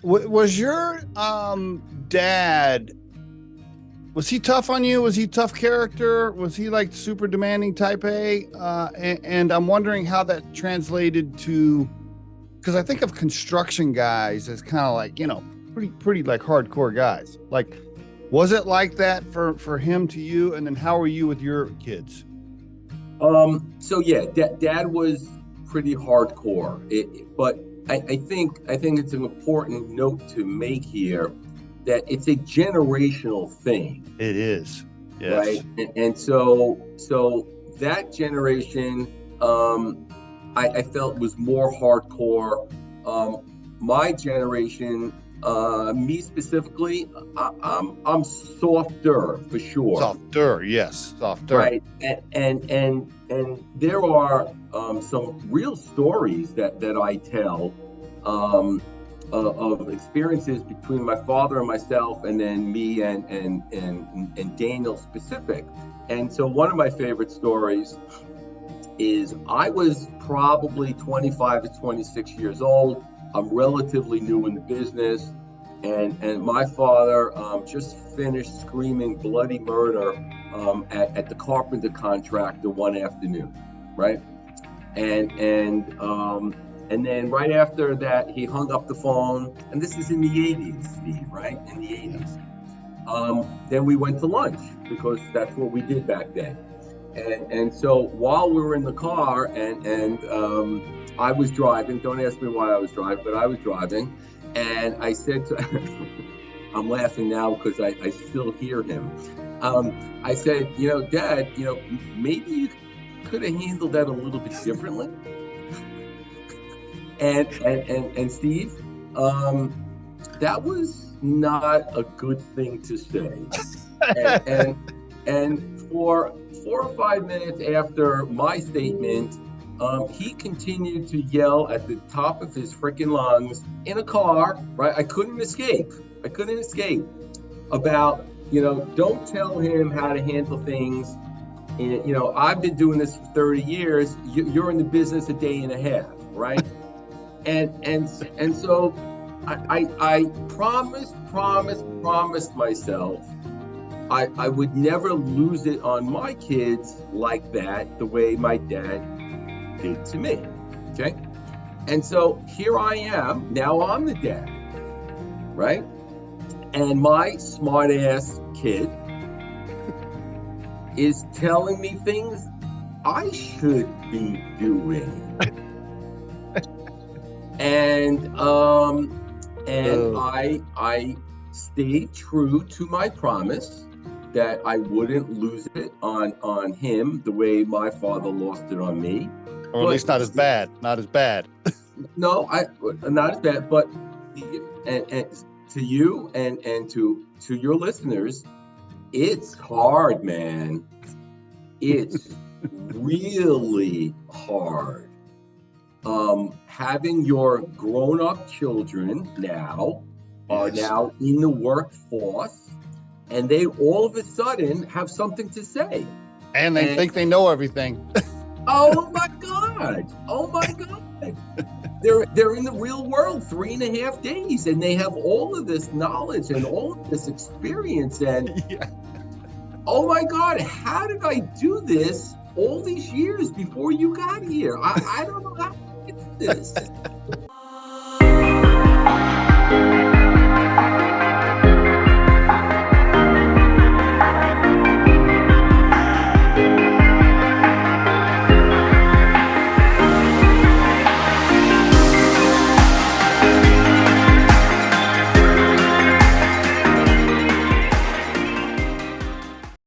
Was your dad, was he tough on you? Was he tough character? Was he like super demanding type A? And I'm wondering how that translated to, because I think of construction guys as kind of like, pretty like hardcore guys. Like, was it like that for him to you? And then how were you with your kids? So yeah, dad was pretty hardcore. But I think it's an important note to make here that it's a generational thing, It is. right? Yes. And so that generation, I felt was more hardcore. My generation, me specifically, I'm softer for sure. Softer. Yes. Softer. Right, and there are some real stories that I tell, of experiences between my father and myself, and then me and Daniel specific. And so one of my favorite stories is I was probably 25 to 26 years old. I'm relatively new in the business, and my father just finished screaming bloody murder at the carpenter contractor one afternoon, right? And then right after that, he hung up the phone, and this is in the 80s, Steve, right? In the 80s. Then we went to lunch because that's what we did back then. And so while we were in the car, and I was driving, don't ask me why I was driving, but I was driving, and I said to, I'm laughing now because I still hear him. I said, Dad, maybe you could have handled that a little bit differently. And Steve, that was not a good thing to say. And for 4 or 5 minutes after my statement, he continued to yell at the top of his freaking lungs in a car, right? I couldn't escape about, don't tell him how to handle things. And, I've been doing this for 30 years. You're in the business a day and a half, right? And so I promised myself I would never lose it on my kids like that, the way my dad did to me, okay? And so here I am, now I'm the dad, right? And my smart ass kid is telling me things I should be doing. And I stayed true to my promise that I wouldn't lose it on him the way my father lost it on me. Or at least not as bad. Not as bad. No, not as bad. But and to you and to your listeners, it's hard, man. It's really hard. Having your grown-up children are now in the workforce, and they all of a sudden have something to say. And they think they know everything. Oh my God. They're in the real world 3.5 days, and they have all of this knowledge and all of this experience. And oh my God, how did I do this all these years before you got here? I don't know how to do this.